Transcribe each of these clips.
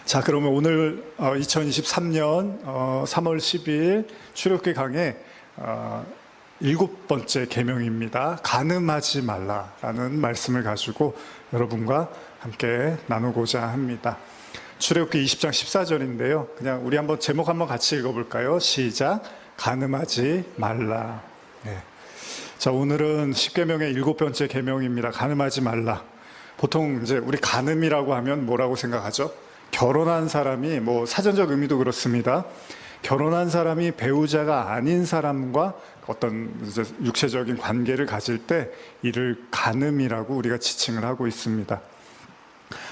자, 그러면 오늘 2023년 3월 10일 출애굽기 강의 7번째 계명입니다. 간음하지 말라라는 말씀을 가지고 여러분과 함께 나누고자 합니다. 출애굽기 20장 14절인데요. 그냥 우리 한번 제목 한번 같이 읽어볼까요? 시작. 간음하지 말라. 네. 자, 오늘은 10계명의 7번째 계명입니다. 간음하지 말라. 보통 이제 우리 간음이라고 하면 뭐라고 생각하죠? 결혼한 사람이, 사전적 의미도 그렇습니다. 결혼한 사람이 배우자가 아닌 사람과 어떤 육체적인 관계를 가질 때 이를 간음이라고 우리가 지칭을 하고 있습니다.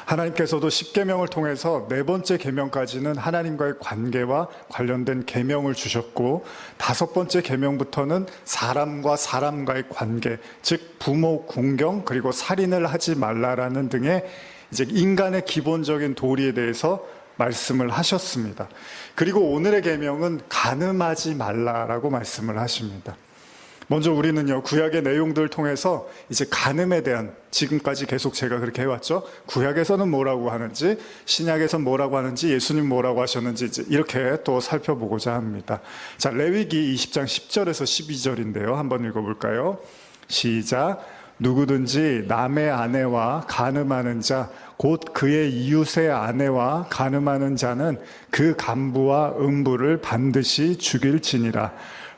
하나님께서도 10계명을 통해서 4번째 계명까지는 하나님과의 관계와 관련된 계명을 주셨고 5번째 계명부터는 사람과 사람과의 관계, 즉 부모 궁경 그리고 살인을 하지 말라라는 등의 이제 인간의 기본적인 도리에 대해서 말씀을 하셨습니다. 그리고 오늘의 계명은 간음하지 말라라고 말씀을 하십니다. 먼저 우리는요, 구약의 내용들을 통해서 이제 간음에 대한, 지금까지 계속 제가 그렇게 해왔죠. 구약에서는 뭐라고 하는지, 신약에서는 뭐라고 하는지, 예수님 뭐라고 하셨는지 이제 이렇게 또 살펴보고자 합니다. 자, 레위기 20장 10절에서 12절인데요. 한번 읽어볼까요? 시작. 누구든지 남의 아내와 간음하는 자, 곧 그의 이웃의 아내와 간음하는 자는 그 간부와 음부를 반드시 죽일지니라.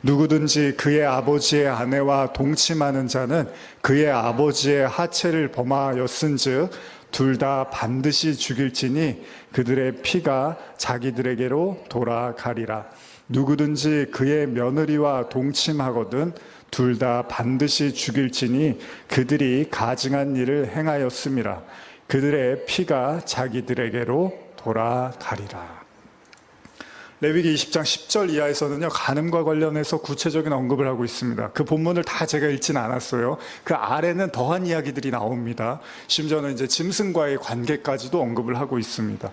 누구든지 그의 아버지의 아내와 동침하는 자는 그의 아버지의 하체를 범하였은즉 둘 다 반드시 죽일지니 그들의 피가 자기들에게로 돌아가리라. 누구든지 그의 며느리와 동침하거든 둘 다 반드시 죽일지니 그들이 가증한 일을 행하였음이라. 그들의 피가 자기들에게로 돌아가리라. 레위기 20장 10절 이하에서는요, 간음과 관련해서 구체적인 언급을 하고 있습니다. 그 본문을 다 제가 읽지는 않았어요. 그 아래는 더한 이야기들이 나옵니다. 심지어는 이제 짐승과의 관계까지도 언급을 하고 있습니다.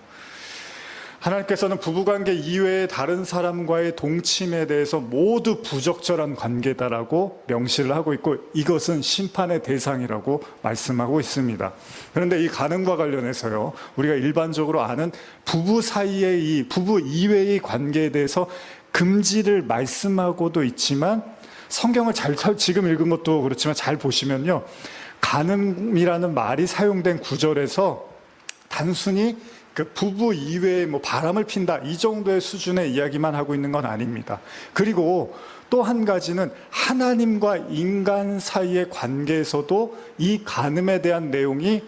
하나님께서는 부부관계 이외의 다른 사람과의 동침에 대해서 모두 부적절한 관계다라고 명시를 하고 있고 이것은 심판의 대상이라고 말씀하고 있습니다. 그런데 이 간음과 관련해서요, 우리가 일반적으로 아는 부부 사이의 이 부부 이외의 관계에 대해서 금지를 말씀하고도 있지만 성경을 지금 읽은 것도 그렇지만 잘 보시면요, 간음이라는 말이 사용된 구절에서 단순히 그 부부 이외에 바람을 핀다 이 정도의 수준의 이야기만 하고 있는 건 아닙니다. 그리고 또 한 가지는 하나님과 인간 사이의 관계에서도 이 간음에 대한 내용이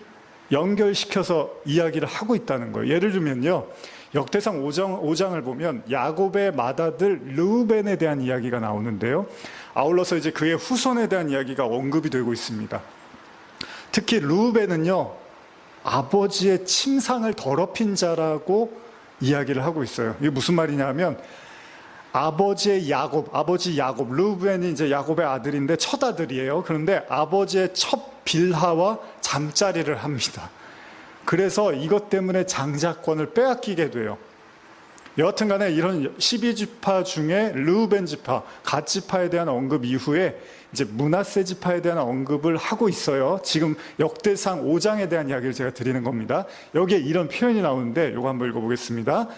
연결시켜서 이야기를 하고 있다는 거예요. 예를 들면요, 역대상 5장을 보면 야곱의 맏아들 르우벤에 대한 이야기가 나오는데요, 아울러서 이제 그의 후손에 대한 이야기가 언급이 되고 있습니다. 특히 르우벤은요, 아버지의 침상을 더럽힌 자라고 이야기를 하고 있어요. 이게 무슨 말이냐면 아버지 야곱, 르우벤이 이제 야곱의 아들인데 첫 아들이에요. 그런데 아버지의 첫 빌하와 잠자리를 합니다. 그래서 이것 때문에 장자권을 빼앗기게 돼요. 여하튼 간에 이런 12지파 중에 르우벤 지파, 갓 지파에 대한 언급 이후에 이제 므낫세 지파에 대한 언급을 하고 있어요. 지금 역대상 5장에 대한 이야기를 제가 드리는 겁니다. 여기에 이런 표현이 나오는데 이거 한번 읽어보겠습니다.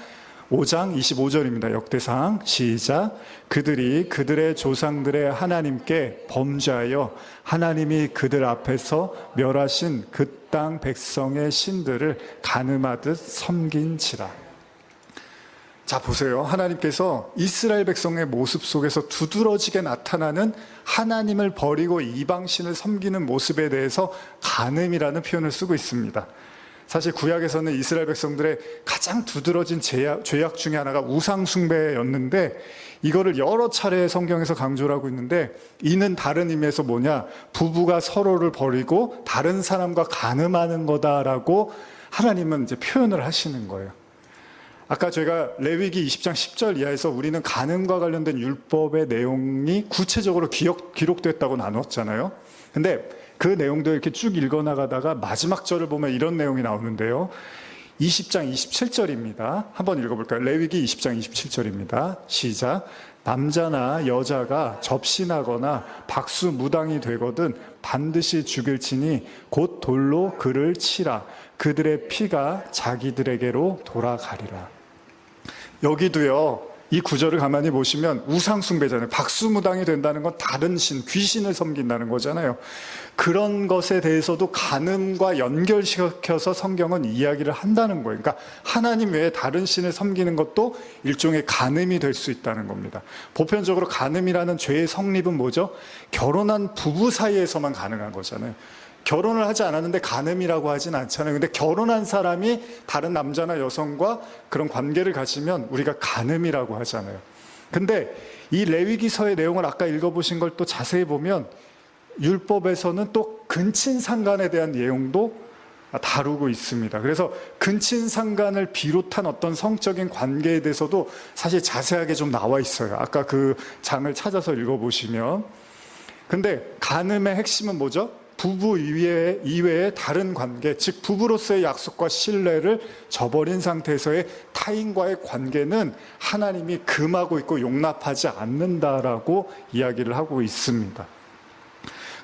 5장 25절입니다. 역대상 시작. 그들이 그들의 조상들의 하나님께 범죄하여 하나님이 그들 앞에서 멸하신 그 땅 백성의 신들을 간음하듯 섬긴지라. 자, 보세요. 하나님께서 이스라엘 백성의 모습 속에서 두드러지게 나타나는 하나님을 버리고 이방신을 섬기는 모습에 대해서 간음이라는 표현을 쓰고 있습니다. 사실 구약에서는 이스라엘 백성들의 가장 두드러진 죄악 중에 하나가 우상숭배였는데 이거를 여러 차례 성경에서 강조를 하고 있는데 이는 다른 의미에서 뭐냐, 부부가 서로를 버리고 다른 사람과 간음하는 거다라고 하나님은 이제 표현을 하시는 거예요. 아까 제가 레위기 20장 10절 이하에서 우리는 간음과 관련된 율법의 내용이 구체적으로 기록됐다고 나눴잖아요. 근데 그 내용도 이렇게 쭉 읽어나가다가 마지막 절을 보면 이런 내용이 나오는데요. 20장 27절입니다. 한번 읽어볼까요? 레위기 20장 27절입니다. 시작. 남자나 여자가 접신하거나 박수무당이 되거든 반드시 죽일지니 곧 돌로 그를 치라. 그들의 피가 자기들에게로 돌아가리라. 여기도요, 이 구절을 가만히 보시면 우상숭배잖아요. 박수무당이 된다는 건 다른 신, 귀신을 섬긴다는 거잖아요. 그런 것에 대해서도 간음과 연결시켜서 성경은 이야기를 한다는 거예요. 그러니까 하나님 외에 다른 신을 섬기는 것도 일종의 간음이 될 수 있다는 겁니다. 보편적으로 간음이라는 죄의 성립은 뭐죠? 결혼한 부부 사이에서만 가능한 거잖아요. 결혼을 하지 않았는데 간음이라고 하진 않잖아요. 근데 결혼한 사람이 다른 남자나 여성과 그런 관계를 가지면 우리가 간음이라고 하잖아요. 근데 이 레위기서의 내용을 아까 읽어보신 걸 또 자세히 보면 율법에서는 또 근친상간에 대한 내용도 다루고 있습니다. 그래서 근친상간을 비롯한 어떤 성적인 관계에 대해서도 사실 자세하게 좀 나와 있어요. 아까 그 장을 찾아서 읽어보시면. 근데 간음의 핵심은 뭐죠? 부부 이외의 다른 관계, 즉 부부로서의 약속과 신뢰를 저버린 상태에서의 타인과의 관계는 하나님이 금하고 있고 용납하지 않는다라고 이야기를 하고 있습니다.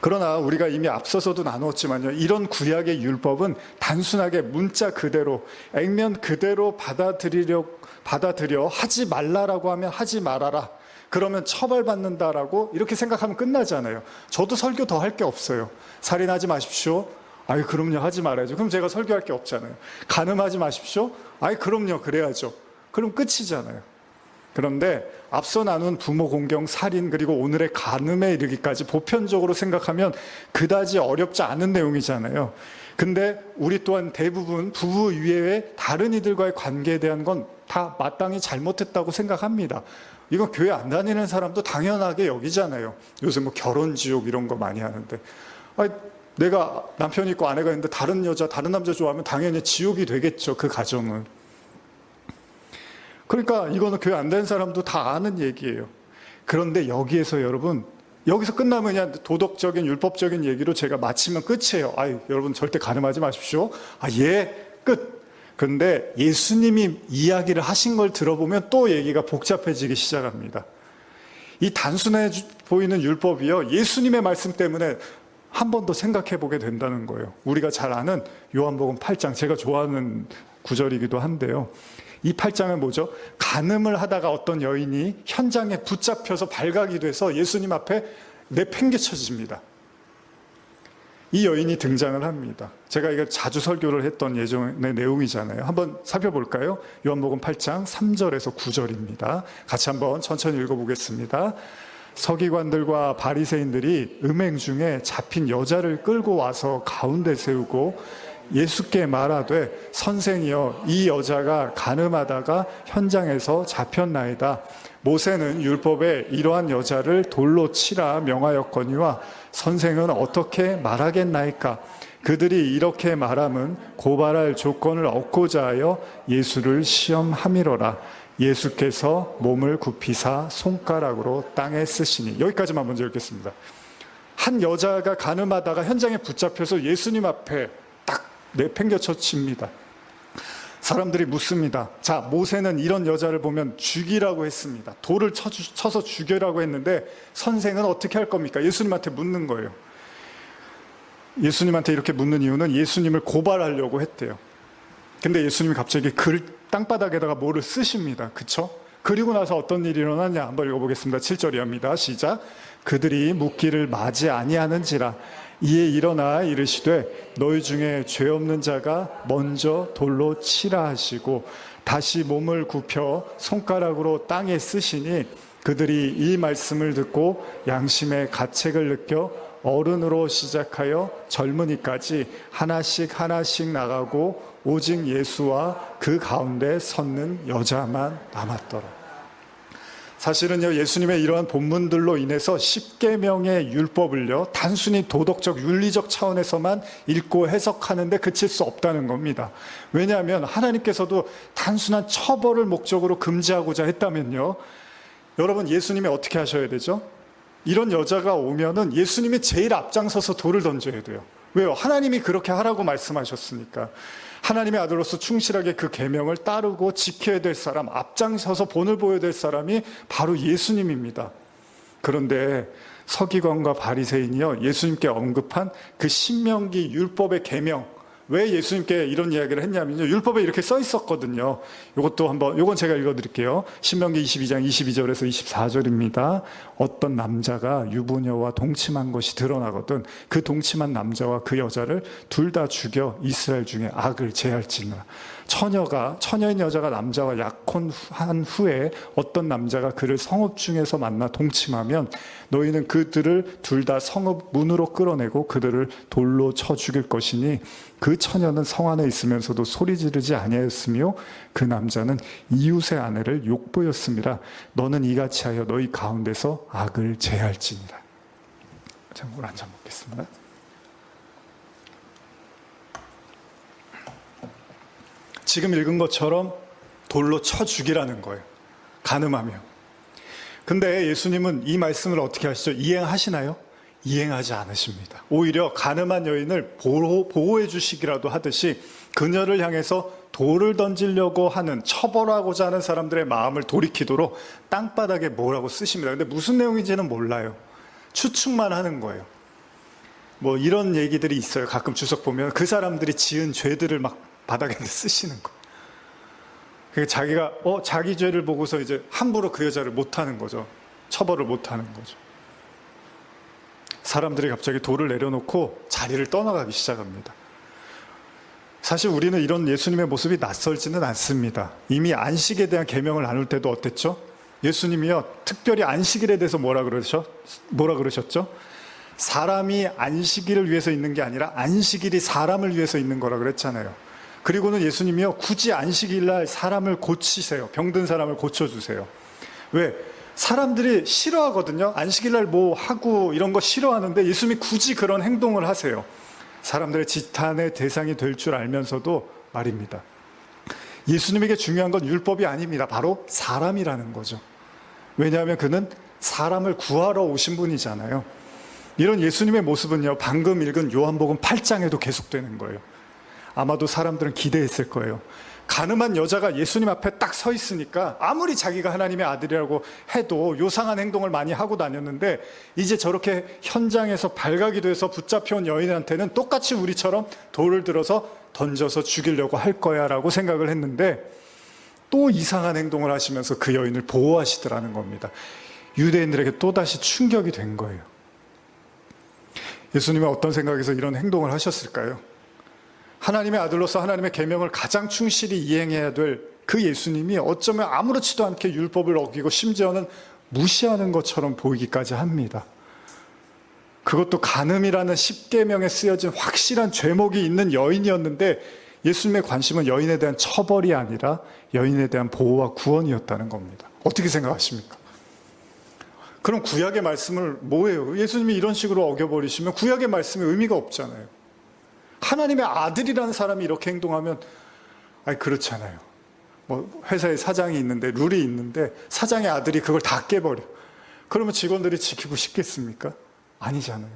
그러나 우리가 이미 앞서서도 나눴지만요, 이런 구약의 율법은 단순하게 문자 그대로, 액면 그대로 받아들여 하지 말라라고 하면 하지 말아라, 그러면 처벌받는다라고 이렇게 생각하면 끝나잖아요. 저도 설교 더 할 게 없어요. 살인하지 마십시오. 아이 그럼요, 하지 말아야죠. 그럼 제가 설교할 게 없잖아요. 간음하지 마십시오. 아이 그럼요, 그래야죠. 그럼 끝이잖아요. 그런데 앞서 나눈 부모 공경, 살인, 그리고 오늘의 간음에 이르기까지 보편적으로 생각하면 그다지 어렵지 않은 내용이잖아요. 근데 우리 또한 대부분 부부 이외의 다른 이들과의 관계에 대한 건 다 마땅히 잘못했다고 생각합니다. 이거 교회 안 다니는 사람도 당연하게 여기잖아요. 요새 뭐 결혼지옥 이런 거 많이 하는데, 아니, 내가 남편이 있고 아내가 있는데 다른 여자, 다른 남자 좋아하면 당연히 지옥이 되겠죠, 그 가정은. 그러니까 이거는 교회 안 다니는 사람도 다 아는 얘기예요. 그런데 여기에서 여러분, 여기서 끝나면 그냥 도덕적인 율법적인 얘기로 제가 마치면 끝이에요. 아이 여러분 절대 간음하지 마십시오. 예, 끝. 그런데 예수님이 이야기를 하신 걸 들어보면 또 얘기가 복잡해지기 시작합니다. 이 단순해 보이는 율법이요, 예수님의 말씀 때문에 한 번 더 생각해 보게 된다는 거예요. 우리가 잘 아는 요한복음 8장, 제가 좋아하는 구절이기도 한데요. 이 8장은 뭐죠? 간음을 하다가 어떤 여인이 현장에 붙잡혀서 발각이 돼서 예수님 앞에 내팽개쳐집니다. 이 여인이 등장을 합니다. 제가 이거 자주 설교를 했던 예전의 내용이잖아요. 한번 살펴볼까요? 요한복음 8장 3절에서 9절입니다. 같이 한번 천천히 읽어보겠습니다. 서기관들과 바리새인들이 음행 중에 잡힌 여자를 끌고 와서 가운데 세우고 예수께 말하되 선생이여, 이 여자가 간음하다가 현장에서 잡혔나이다. 모세는 율법에 이러한 여자를 돌로 치라 명하였거니와 선생은 어떻게 말하겠나이까? 그들이 이렇게 말함은 고발할 조건을 얻고자 하여 예수를 시험함이로라. 예수께서 몸을 굽히사 손가락으로 땅에 쓰시니. 여기까지만 먼저 읽겠습니다. 한 여자가 간음하다가 현장에 붙잡혀서 예수님 앞에 딱 내팽개쳐 칩니다. 사람들이 묻습니다. 자, 모세는 이런 여자를 보면 죽이라고 했습니다. 돌을 쳐서 죽여라고 했는데 선생은 어떻게 할 겁니까? 예수님한테 묻는 거예요. 예수님한테 이렇게 묻는 이유는 예수님을 고발하려고 했대요. 근데 예수님이 갑자기 땅바닥에다가 뭐를 쓰십니다. 그쵸? 그리고 나서 어떤 일이 일어났냐 한번 읽어보겠습니다. 7절이합니다. 시작. 그들이 묻기를 마지 아니하는지라. 이에 일어나 이르시되 너희 중에 죄 없는 자가 먼저 돌로 치라 하시고 다시 몸을 굽혀 손가락으로 땅에 쓰시니 그들이 이 말씀을 듣고 양심의 가책을 느껴 어른으로 시작하여 젊은이까지 하나씩 하나씩 나가고 오직 예수와 그 가운데 섰는 여자만 남았더라. 사실은요, 예수님의 이러한 본문들로 인해서 십계명의 율법을요, 단순히 도덕적, 윤리적 차원에서만 읽고 해석하는데 그칠 수 없다는 겁니다. 왜냐하면 하나님께서도 단순한 처벌을 목적으로 금지하고자 했다면요, 여러분 예수님이 어떻게 하셔야 되죠? 이런 여자가 오면은 예수님이 제일 앞장서서 돌을 던져야 돼요. 왜요? 하나님이 그렇게 하라고 말씀하셨으니까. 하나님의 아들로서 충실하게 그 계명을 따르고 지켜야 될 사람, 앞장서서 본을 보여야 될 사람이 바로 예수님입니다. 그런데 서기관과 바리새인이요, 예수님께 언급한 그 신명기 율법의 계명, 왜 예수님께 이런 이야기를 했냐면요. 율법에 이렇게 써 있었거든요. 요건 제가 읽어드릴게요. 신명기 22장 22절에서 24절입니다. 어떤 남자가 유부녀와 동침한 것이 드러나거든 그 동침한 남자와 그 여자를 둘 다 죽여 이스라엘 중에 악을 제할지니라. 처녀인 여자가 남자와 약혼한 후에 어떤 남자가 그를 성읍 중에서 만나 동침하면 너희는 그들을 둘 다 성읍 문으로 끌어내고 그들을 돌로 쳐 죽일 것이니 그 처녀는 성 안에 있으면서도 소리 지르지 아니하였으며 그 남자는 이웃의 아내를 욕보였습니다. 너는 이같이 하여 너희 가운데서 악을 제할지니라. 자, 물 한 잔 먹겠습니다. 지금 읽은 것처럼 돌로 쳐 죽이라는 거예요. 간음하며. 근데 예수님은 이 말씀을 어떻게 하시죠? 이행하시나요? 이행하지 않으십니다. 오히려 간음한 여인을 보호해 주시기라도 하듯이 그녀를 향해서 돌을 던지려고 하는, 처벌하고자 하는 사람들의 마음을 돌이키도록 땅바닥에 뭐라고 쓰십니다. 근데 무슨 내용인지는 몰라요. 추측만 하는 거예요. 뭐 이런 얘기들이 있어요. 가끔 주석 보면 그 사람들이 지은 죄들을 막 바닥에 쓰시는 거예요. 자기가 자기 죄를 보고서 이제 함부로 그 여자를 못 하는 거죠. 처벌을 못 하는 거죠. 사람들이 갑자기 돌을 내려놓고 자리를 떠나가기 시작합니다. 사실 우리는 이런 예수님의 모습이 낯설지는 않습니다. 이미 안식에 대한 계명을 나눌 때도 어땠죠? 예수님이요, 특별히 안식일에 대해서 뭐라 그러셨죠? 사람이 안식일을 위해서 있는 게 아니라 안식일이 사람을 위해서 있는 거라 그랬잖아요. 그리고는 예수님이요, 굳이 안식일날 사람을 고치세요. 병든 사람을 고쳐주세요. 왜? 사람들이 싫어하거든요. 안식일날 뭐 하고 이런 거 싫어하는데 예수님이 굳이 그런 행동을 하세요. 사람들의 지탄의 대상이 될 줄 알면서도 말입니다. 예수님에게 중요한 건 율법이 아닙니다. 바로 사람이라는 거죠. 왜냐하면 그는 사람을 구하러 오신 분이잖아요. 이런 예수님의 모습은요, 방금 읽은 요한복음 8장에도 계속되는 거예요. 아마도 사람들은 기대했을 거예요. 간음한 여자가 예수님 앞에 딱 서 있으니까 아무리 자기가 하나님의 아들이라고 해도 요상한 행동을 많이 하고 다녔는데 이제 저렇게 현장에서 발각이 돼서 붙잡혀온 여인한테는 똑같이 우리처럼 돌을 들어서 던져서 죽이려고 할 거야 라고 생각을 했는데 또 이상한 행동을 하시면서 그 여인을 보호하시더라는 겁니다. 유대인들에게 또다시 충격이 된 거예요. 예수님은 어떤 생각에서 이런 행동을 하셨을까요? 하나님의 아들로서 하나님의 계명을 가장 충실히 이행해야 될 그 예수님이 어쩌면 아무렇지도 않게 율법을 어기고 심지어는 무시하는 것처럼 보이기까지 합니다. 그것도 간음이라는 십계명에 쓰여진 확실한 죄목이 있는 여인이었는데 예수님의 관심은 여인에 대한 처벌이 아니라 여인에 대한 보호와 구원이었다는 겁니다. 어떻게 생각하십니까? 그럼 구약의 말씀을 뭐예요? 예수님이 이런 식으로 어겨버리시면 구약의 말씀에 의미가 없잖아요. 하나님의 아들이라는 사람이 이렇게 행동하면 그렇잖아요. 뭐 회사에 사장이 있는데 룰이 있는데 사장의 아들이 그걸 다 깨버려. 그러면 직원들이 지키고 싶겠습니까? 아니잖아요.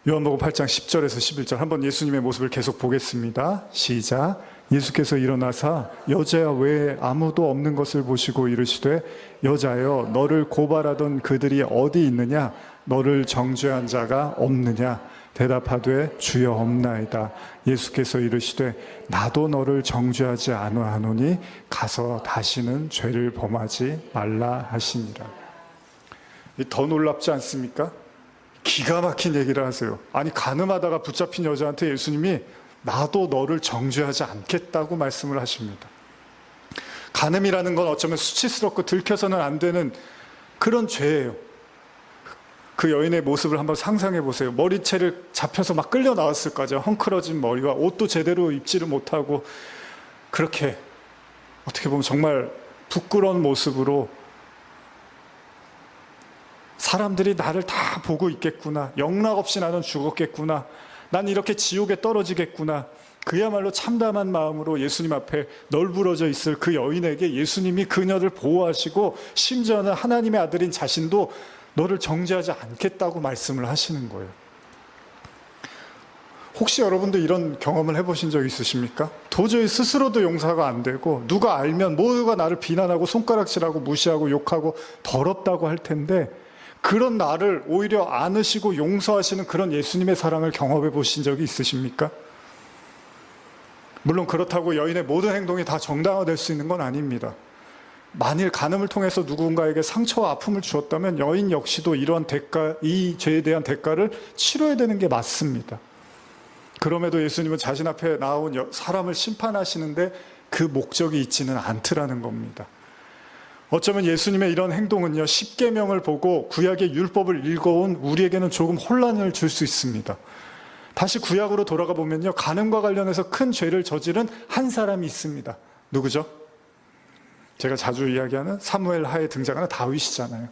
요한복음 8장 10절에서 11절 한번 예수님의 모습을 계속 보겠습니다. 시작. 예수께서 일어나사 여자야 왜 아무도 없는 것을 보시고 이르시되 여자여 너를 고발하던 그들이 어디 있느냐 너를 정죄한 자가 없느냐 대답하되 주여 없나이다. 예수께서 이르시되 나도 너를 정죄하지 아니하노니 가서 다시는 죄를 범하지 말라 하시니라. 더 놀랍지 않습니까? 기가 막힌 얘기를 하세요. 아니 간음하다가 붙잡힌 여자한테 예수님이 나도 너를 정죄하지 않겠다고 말씀을 하십니다. 간음이라는 건 어쩌면 수치스럽고 들켜서는 안 되는 그런 죄예요. 그 여인의 모습을 한번 상상해 보세요. 머리채를 잡혀서 막 끌려 나왔을 거죠. 헝클어진 머리와 옷도 제대로 입지를 못하고 그렇게 어떻게 보면 정말 부끄러운 모습으로 사람들이 나를 다 보고 있겠구나. 영락없이 나는 죽었겠구나. 난 이렇게 지옥에 떨어지겠구나. 그야말로 참담한 마음으로 예수님 앞에 널브러져 있을 그 여인에게 예수님이 그녀를 보호하시고 심지어는 하나님의 아들인 자신도 너를 정죄하지 않겠다고 말씀을 하시는 거예요. 혹시 여러분도 이런 경험을 해보신 적 있으십니까? 도저히 스스로도 용서가 안 되고 누가 알면 모두가 나를 비난하고 손가락질하고 무시하고 욕하고 더럽다고 할 텐데 그런 나를 오히려 안으시고 용서하시는 그런 예수님의 사랑을 경험해 보신 적이 있으십니까? 물론 그렇다고 여인의 모든 행동이 다 정당화될 수 있는 건 아닙니다. 만일 간음을 통해서 누군가에게 상처와 아픔을 주었다면 여인 역시도 이러한 이 죄에 대한 대가를 치러야 되는 게 맞습니다. 그럼에도 예수님은 자신 앞에 나온 사람을 심판하시는데 그 목적이 있지는 않더라는 겁니다. 어쩌면 예수님의 이런 행동은요, 십계명을 보고 구약의 율법을 읽어온 우리에게는 조금 혼란을 줄 수 있습니다. 다시 구약으로 돌아가 보면요, 간음과 관련해서 큰 죄를 저지른 한 사람이 있습니다. 누구죠? 제가 자주 이야기하는 사무엘 하에 등장하는 다윗이잖아요.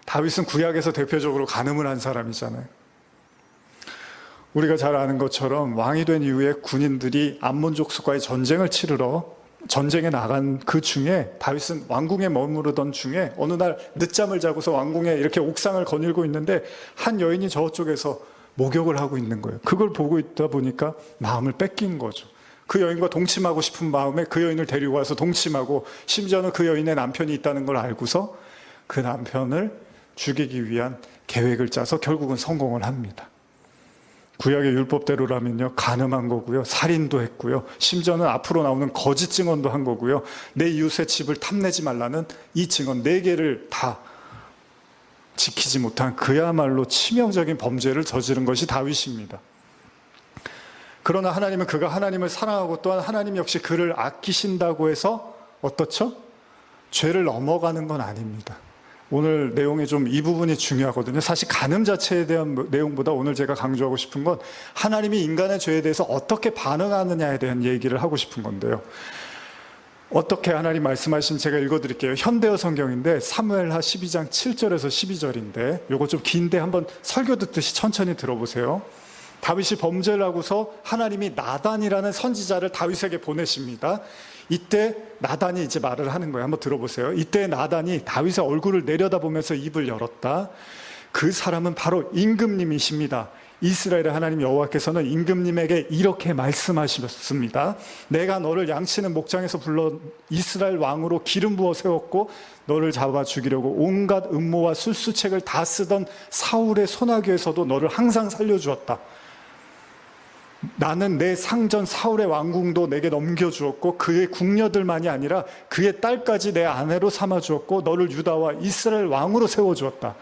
다윗은 구약에서 대표적으로 간음을 한 사람이잖아요. 우리가 잘 아는 것처럼 왕이 된 이후에 군인들이 암몬 족속과의 전쟁을 치르러 전쟁에 나간 그 중에 다윗은 왕궁에 머무르던 중에 어느 날 늦잠을 자고서 왕궁에 이렇게 옥상을 거닐고 있는데 한 여인이 저쪽에서 목욕을 하고 있는 거예요. 그걸 보고 있다 보니까 마음을 뺏긴 거죠. 그 여인과 동침하고 싶은 마음에 그 여인을 데리고 와서 동침하고, 심지어는 그 여인의 남편이 있다는 걸 알고서 그 남편을 죽이기 위한 계획을 짜서 결국은 성공을 합니다. 구약의 율법대로라면요, 간음한 거고요, 살인도 했고요, 심지어는 앞으로 나오는 거짓 증언도 한 거고요, 내 이웃의 집을 탐내지 말라는 이 증언 4개를 다 지키지 못한 그야말로 치명적인 범죄를 저지른 것이 다윗입니다. 그러나 하나님은 그가 하나님을 사랑하고 또한 하나님 역시 그를 아끼신다고 해서 어떻죠? 죄를 넘어가는 건 아닙니다. 오늘 내용이 좀 이 부분이 중요하거든요. 사실 간음 자체에 대한 내용보다 오늘 제가 강조하고 싶은 건 하나님이 인간의 죄에 대해서 어떻게 반응하느냐에 대한 얘기를 하고 싶은 건데요. 어떻게 하나님 말씀하신, 제가 읽어드릴게요. 현대어 성경인데 사무엘하 12장 7절에서 12절인데 요거 좀 긴데 한번 설교 듣듯이 천천히 들어보세요. 다윗이 범죄를 하고서 하나님이 나단이라는 선지자를 다윗에게 보내십니다. 이때 나단이 이제 말을 하는 거예요. 한번 들어보세요. 이때 나단이 다윗의 얼굴을 내려다보면서 입을 열었다. 그 사람은 바로 임금님이십니다. 이스라엘의 하나님 여호와께서는 임금님에게 이렇게 말씀하셨습니다. 내가 너를 양치는 목장에서 불러 이스라엘 왕으로 기름 부어 세웠고 너를 잡아 죽이려고 온갖 음모와 술수책을 다 쓰던 사울의 소나기에서도 너를 항상 살려주었다. 나는 내 상전 사울의 왕궁도 내게 넘겨주었고 그의 궁녀들만이 아니라 그의 딸까지 내 아내로 삼아주었고 너를 유다와 이스라엘 왕으로 세워주었다.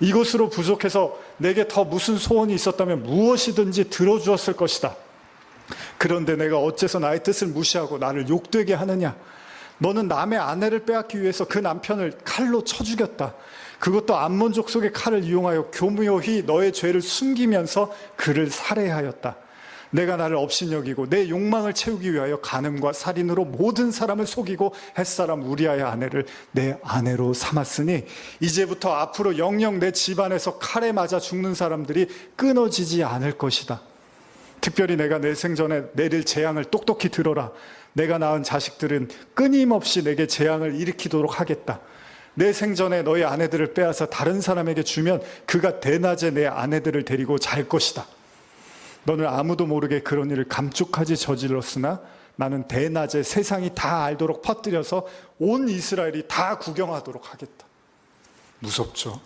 이것으로 부족해서 내게 더 무슨 소원이 있었다면 무엇이든지 들어주었을 것이다. 그런데 내가 어째서 나의 뜻을 무시하고 나를 욕되게 하느냐? 너는 남의 아내를 빼앗기 위해서 그 남편을 칼로 쳐 죽였다. 그것도 암몬 족속의 칼을 이용하여 교묘히 너의 죄를 숨기면서 그를 살해하였다. 내가 나를 업신여기고 내 욕망을 채우기 위하여 간음과 살인으로 모든 사람을 속이고 햇사람 우리아의 아내를 내 아내로 삼았으니 이제부터 앞으로 영영 내 집안에서 칼에 맞아 죽는 사람들이 끊어지지 않을 것이다. 특별히 내가 내 생전에 내릴 재앙을 똑똑히 들어라. 내가 낳은 자식들은 끊임없이 내게 재앙을 일으키도록 하겠다. 내 생전에 너의 아내들을 빼앗아 다른 사람에게 주면 그가 대낮에 내 아내들을 데리고 잘 것이다. 너는 아무도 모르게 그런 일을 감쪽하지 저질렀으나 나는 대낮에 세상이 다 알도록 퍼뜨려서 온 이스라엘이 다 구경하도록 하겠다. 무섭죠?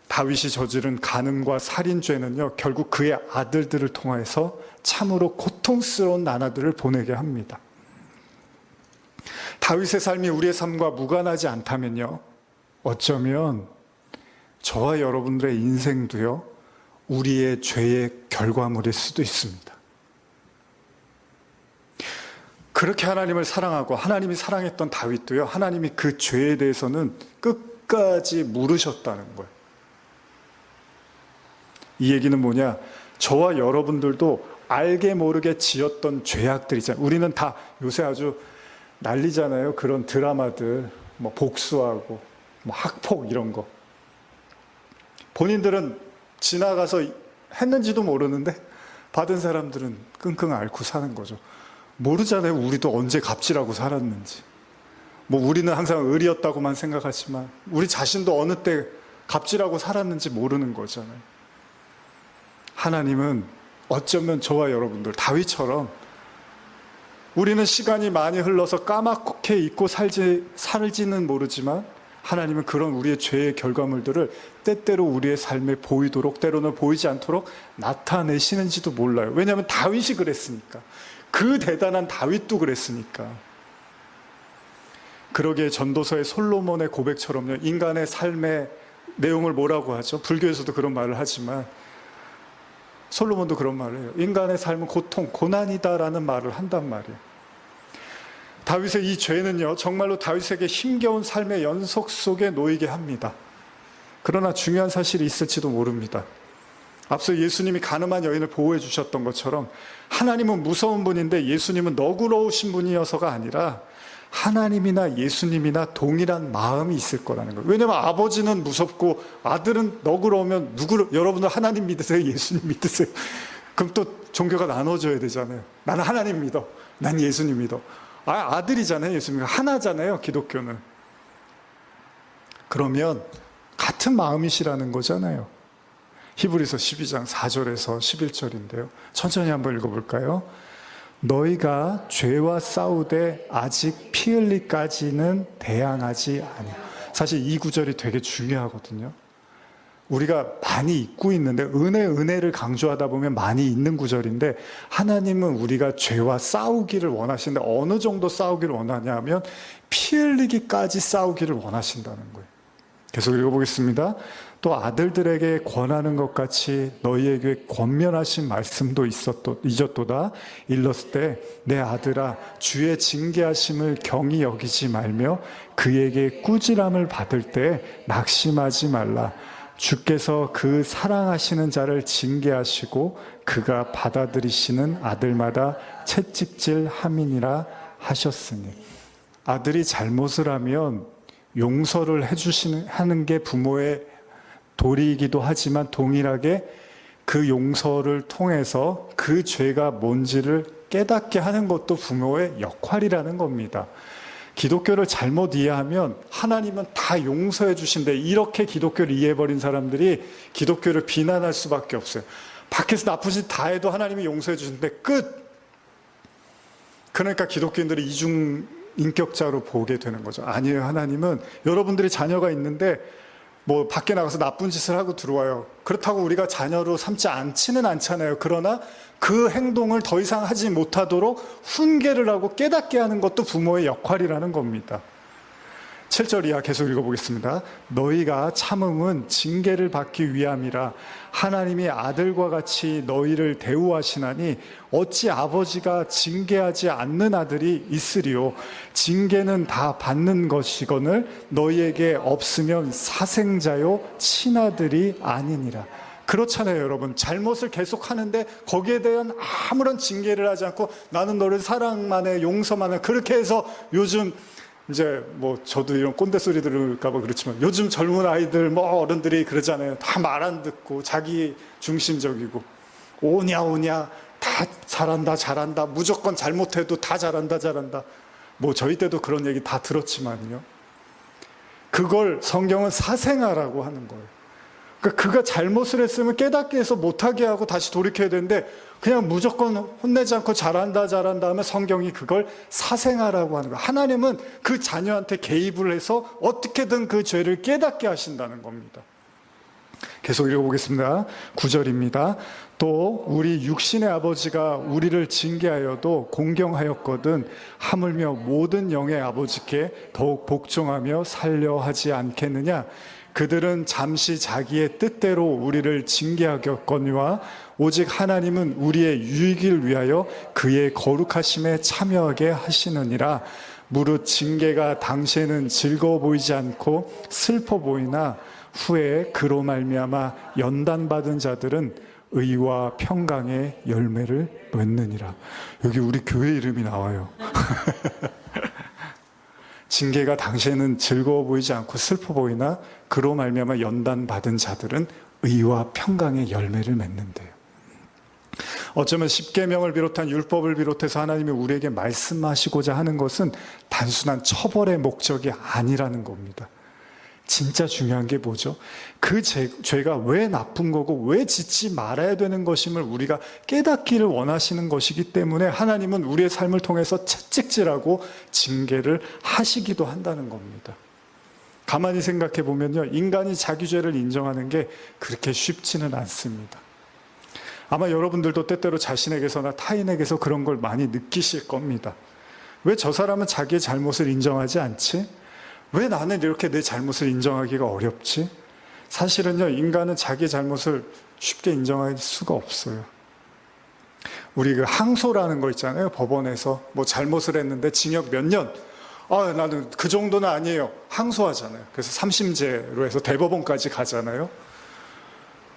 다윗이 저지른 간음과 살인죄는요, 결국 그의 아들들을 통해서 참으로 고통스러운 나날들을 보내게 합니다. 다윗의 삶이 우리의 삶과 무관하지 않다면요, 어쩌면 저와 여러분들의 인생도요, 우리의 죄의 결과물일 수도 있습니다. 그렇게 하나님을 사랑하고 하나님이 사랑했던 다윗도요, 하나님이 그 죄에 대해서는 끝까지 물으셨다는 거예요. 이 얘기는 뭐냐? 저와 여러분들도 알게 모르게 지었던 죄악들이잖아요. 우리는 다 요새 아주 난리잖아요. 그런 드라마들, 뭐 복수하고 뭐 학폭 이런 거. 본인들은 지나가서 했는지도 모르는데 받은 사람들은 끙끙 앓고 사는 거죠. 모르잖아요. 우리도 언제 갑질하고 살았는지. 뭐 우리는 항상 의리였다고만 생각하지만 우리 자신도 어느 때 갑질하고 살았는지 모르는 거잖아요. 하나님은 어쩌면 저와 여러분들 다윗처럼 우리는 시간이 많이 흘러서 까맣게 잊고 살지는 모르지만 하나님은 그런 우리의 죄의 결과물들을 때때로 우리의 삶에 보이도록, 때로는 보이지 않도록 나타내시는지도 몰라요. 왜냐하면 다윗이 그랬으니까. 그 대단한 다윗도 그랬으니까. 그러기에 전도서의 솔로몬의 고백처럼요, 인간의 삶의 내용을 뭐라고 하죠? 불교에서도 그런 말을 하지만 솔로몬도 그런 말을 해요. 인간의 삶은 고통, 고난이다라는 말을 한단 말이에요. 다윗의 이 죄는요, 정말로 다윗에게 힘겨운 삶의 연속 속에 놓이게 합니다. 그러나 중요한 사실이 있을지도 모릅니다. 앞서 예수님이 가늠한 여인을 보호해 주셨던 것처럼 하나님은 무서운 분인데 예수님은 너그러우신 분이어서가 아니라 하나님이나 예수님이나 동일한 마음이 있을 거라는 거예요. 왜냐하면 아버지는 무섭고 아들은 너그러우면 여러분은 하나님 믿으세요? 예수님 믿으세요? 그럼 또 종교가 나눠져야 되잖아요. 나는 하나님 믿어. 난 예수님 믿어. 아들이잖아요. 예수님 하나잖아요. 기독교는. 그러면 같은 마음이시라는 거잖아요. 히브리서 12장 4절에서 11절인데요. 천천히 한번 읽어볼까요? 너희가 죄와 싸우되 아직 피 흘리까지는 대항하지 아니. 사실 이 구절이 되게 중요하거든요. 우리가 많이 잊고 있는데 은혜를 강조하다 보면 많이 있는 구절인데 하나님은 우리가 죄와 싸우기를 원하시는데 어느 정도 싸우기를 원하냐면 피 흘리기까지 싸우기를 원하신다는 거예요. 계속 읽어보겠습니다. 또 아들들에게 권하는 것 같이 너희에게 권면하신 말씀도 잊었도다. 일렀을 때 내 아들아 주의 징계하심을 경히 여기지 말며 그에게 꾸지람을 받을 때 낙심하지 말라. 주께서 그 사랑하시는 자를 징계하시고 그가 받아들이시는 아들마다 채찍질 함이니라 하셨으니. 아들이 잘못을 하면 용서를 하는 게 부모의 도리이기도 하지만 동일하게 그 용서를 통해서 그 죄가 뭔지를 깨닫게 하는 것도 부모의 역할이라는 겁니다. 기독교를 잘못 이해하면 하나님은 다 용서해 주신대, 이렇게 기독교를 이해해버린 사람들이 기독교를 비난할 수밖에 없어요. 밖에서 나쁜 짓 다 해도 하나님이 용서해 주신대, 끝! 그러니까 기독교인들이 이중 인격자로 보게 되는 거죠. 아니에요. 하나님은 여러분들이 자녀가 있는데 뭐 밖에 나가서 나쁜 짓을 하고 들어와요. 그렇다고 우리가 자녀로 삼지 않지는 않잖아요. 그러나 그 행동을 더 이상 하지 못하도록 훈계를 하고 깨닫게 하는 것도 부모의 역할이라는 겁니다. 7절 이하 계속 읽어보겠습니다. 너희가 참음은 징계를 받기 위함이라 하나님이 아들과 같이 너희를 대우하시나니 어찌 아버지가 징계하지 않는 아들이 있으리요. 징계는 다 받는 것이거늘 너희에게 없으면 사생자요 친아들이 아니니라. 그렇잖아요, 여러분. 잘못을 계속 하는데 거기에 대한 아무런 징계를 하지 않고 나는 너를 사랑만 해, 용서만 해. 그렇게 해서 요즘 이제 뭐 저도 이런 꼰대 소리 들을까봐 그렇지만 요즘 젊은 아이들 뭐 어른들이 그러잖아요. 다 말 안 듣고 자기 중심적이고 오냐 다 잘한다 무조건 잘못해도 다 잘한다. 뭐 저희 때도 그런 얘기 다 들었지만요. 그걸 성경은 사생아라고 하는 거예요. 그러니까 그가 잘못을 했으면 깨닫게 해서 못하게 하고 다시 돌이켜야 되는데 그냥 무조건 혼내지 않고 잘한다 하면 성경이 그걸 사생아라고 하는 거예요. 하나님은 그 자녀한테 개입을 해서 어떻게든 그 죄를 깨닫게 하신다는 겁니다. 계속 읽어보겠습니다. 9절입니다. 또 우리 육신의 아버지가 우리를 징계하여도 공경하였거든 하물며 모든 영의 아버지께 더욱 복종하며 살려 하지 않겠느냐. 그들은 잠시 자기의 뜻대로 우리를 징계하겠거니와 오직 하나님은 우리의 유익을 위하여 그의 거룩하심에 참여하게 하시느니라. 무릇 징계가 당시에는 즐거워 보이지 않고 슬퍼 보이나 후에 그로 말미암아 연단받은 자들은 의와 평강의 열매를 맺느니라. 여기 우리 교회 이름이 나와요. 징계가 당시에는 즐거워 보이지 않고 슬퍼 보이나 그로 말미암아 연단받은 자들은 의와 평강의 열매를 맺는데요. 어쩌면 십계명을 비롯한 율법을 비롯해서 하나님이 우리에게 말씀하시고자 하는 것은 단순한 처벌의 목적이 아니라는 겁니다. 진짜 중요한 게 뭐죠? 그 죄가 왜 나쁜 거고 왜 짓지 말아야 되는 것임을 우리가 깨닫기를 원하시는 것이기 때문에 하나님은 우리의 삶을 통해서 채찍질하고 징계를 하시기도 한다는 겁니다. 가만히 생각해 보면요, 인간이 자기 죄를 인정하는 게 그렇게 쉽지는 않습니다. 아마 여러분들도 때때로 자신에게서나 타인에게서 그런 걸 많이 느끼실 겁니다. 왜 저 사람은 자기의 잘못을 인정하지 않지? 왜 나는 이렇게 내 잘못을 인정하기가 어렵지? 사실은요, 인간은 자기의 잘못을 쉽게 인정할 수가 없어요. 우리 그 항소라는 거 있잖아요. 법원에서 뭐 잘못을 했는데 징역 몇 년. 나는 그 정도는 아니에요. 항소하잖아요. 그래서 3심제로 해서 대법원까지 가잖아요.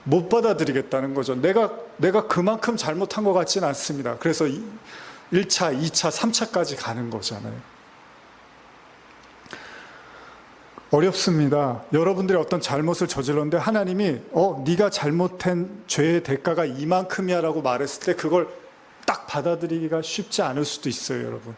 못 받아들이겠다는 거죠. 내가 그만큼 잘못한 것 같지는 않습니다. 그래서 1차, 2차, 3차까지 가는 거잖아요. 어렵습니다. 여러분들이 어떤 잘못을 저질렀는데 하나님이 네가 잘못한 죄의 대가가 이만큼이야 라고 말했을 때 그걸 딱 받아들이기가 쉽지 않을 수도 있어요, 여러분.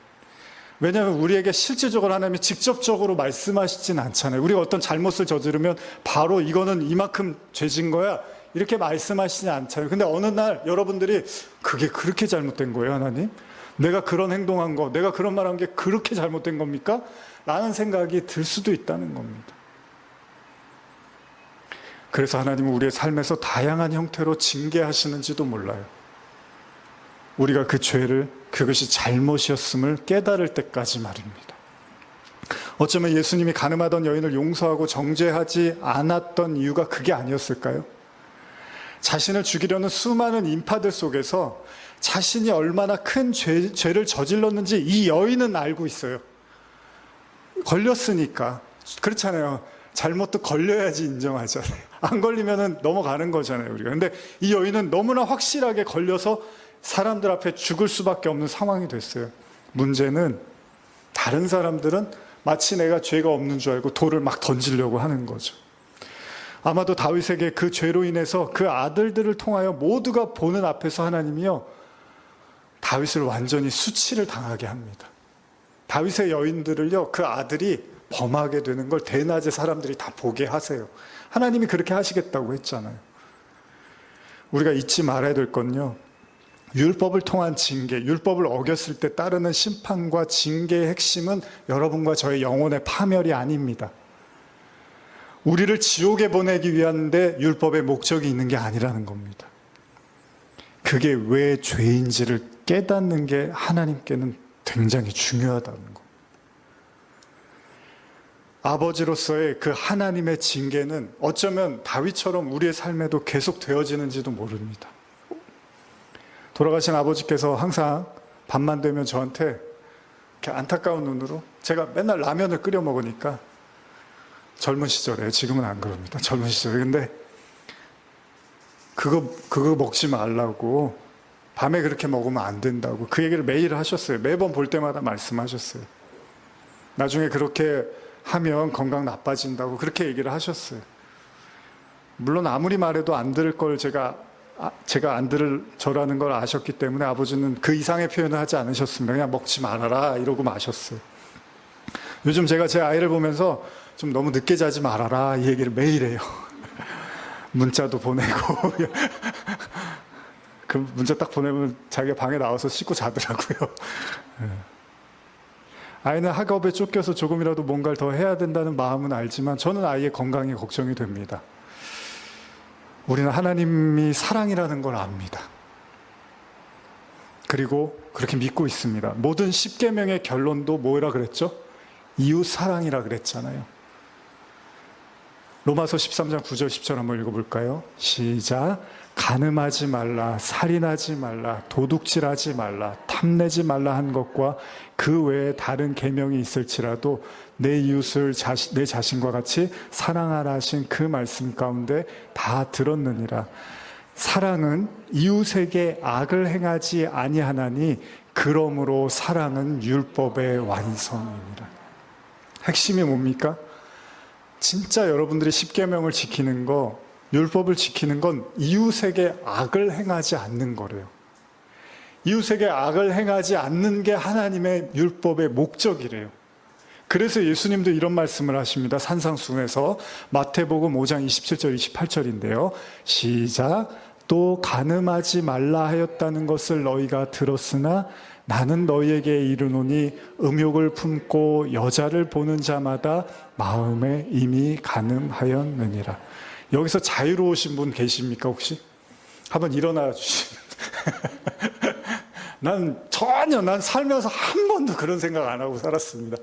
왜냐하면 우리에게 실질적으로 하나님이 직접적으로 말씀하시진 않잖아요. 우리가 어떤 잘못을 저지르면 바로 이거는 이만큼 죄진 거야 이렇게 말씀하시지 않잖아요. 근데 어느 날 여러분들이 그게 그렇게 잘못된 거예요, 하나님? 내가 그런 행동한 거, 내가 그런 말한 게 그렇게 잘못된 겁니까? 라는 생각이 들 수도 있다는 겁니다. 그래서 하나님은 우리의 삶에서 다양한 형태로 징계하시는지도 몰라요. 우리가 그 죄를, 그것이 잘못이었음을 깨달을 때까지 말입니다. 어쩌면 예수님이 가늠하던 여인을 용서하고 정죄하지 않았던 이유가 그게 아니었을까요? 자신을 죽이려는 수많은 인파들 속에서 자신이 얼마나 큰 죄를 저질렀는지 이 여인은 알고 있어요. 걸렸으니까. 그렇잖아요. 잘못도 걸려야지 인정하잖아요. 안 걸리면 넘어가는 거잖아요, 우리가. 근데 이 여인은 너무나 확실하게 걸려서 사람들 앞에 죽을 수밖에 없는 상황이 됐어요. 문제는 다른 사람들은 마치 내가 죄가 없는 줄 알고 돌을 막 던지려고 하는 거죠. 아마도 다윗에게 그 죄로 인해서 그 아들들을 통하여 모두가 보는 앞에서 하나님이요, 다윗을 완전히 수치를 당하게 합니다. 다윗의 여인들을요, 그 아들이 범하게 되는 걸 대낮에 사람들이 다 보게 하세요. 하나님이 그렇게 하시겠다고 했잖아요. 우리가 잊지 말아야 될 건요, 율법을 통한 징계, 율법을 어겼을 때 따르는 심판과 징계의 핵심은 여러분과 저의 영혼의 파멸이 아닙니다. 우리를 지옥에 보내기 위한데 율법의 목적이 있는 게 아니라는 겁니다. 그게 왜 죄인지를 깨닫는 게 하나님께는 굉장히 중요하다는 거. 아버지로서의 그 하나님의 징계는 어쩌면 다윗처럼 우리의 삶에도 계속 되어지는지도 모릅니다. 돌아가신 아버지께서 항상 밤만 되면 저한테 이렇게 안타까운 눈으로, 제가 맨날 라면을 끓여 먹으니까, 젊은 시절에, 지금은 안 그럽니다. 젊은 시절에. 근데 그거 먹지 말라고, 밤에 그렇게 먹으면 안 된다고 그 얘기를 매일 하셨어요. 매번 볼 때마다 말씀하셨어요. 나중에 그렇게 하면 건강 나빠진다고 그렇게 얘기를 하셨어요. 물론 아무리 말해도 안 들을 걸 제가 안 들을 저라는 걸 아셨기 때문에 아버지는 그 이상의 표현을 하지 않으셨습니다. 그냥 먹지 말아라 이러고 마셨어요. 요즘 제가 제 아이를 보면서 좀 너무 늦게 자지 말아라 이 얘기를 매일 해요. 문자도 보내고 그 문자 딱 보내면 자기가 방에 나와서 씻고 자더라고요. 아이는 학업에 쫓겨서 조금이라도 뭔가를 더 해야 된다는 마음은 알지만 저는 아이의 건강이 걱정이 됩니다. 우리는 하나님이 사랑이라는 걸 압니다. 그리고 그렇게 믿고 있습니다. 모든 10계명의 결론도 뭐라 그랬죠? 이웃 사랑이라 그랬잖아요. 로마서 13장 9절 10절 한번 읽어볼까요? 시작. 간음하지 말라, 살인하지 말라, 도둑질하지 말라, 탐내지 말라 한 것과 그 외에 다른 계명이 있을지라도 내 이웃을 내 자신과 같이 사랑하라 하신 그 말씀 가운데 다 들었느니라. 사랑은 이웃에게 악을 행하지 아니하나니 그러므로 사랑은 율법의 완성이니라. 핵심이 뭡니까? 진짜 여러분들이 10계명을 지키는 거, 율법을 지키는 건 이웃에게 악을 행하지 않는 거래요. 이웃에게 악을 행하지 않는 게 하나님의 율법의 목적이래요. 그래서 예수님도 이런 말씀을 하십니다. 산상수훈에서 마태복음 5장 27절 28절인데요. 시작. 또 간음하지 말라 하였다는 것을 너희가 들었으나 나는 너희에게 이르노니 음욕을 품고 여자를 보는 자마다 마음에 이미 간음하였느니라. 여기서 자유로우신 분 계십니까 혹시? 한번 일어나 주시면. 난 살면서 한 번도 그런 생각 안 하고 살았습니다.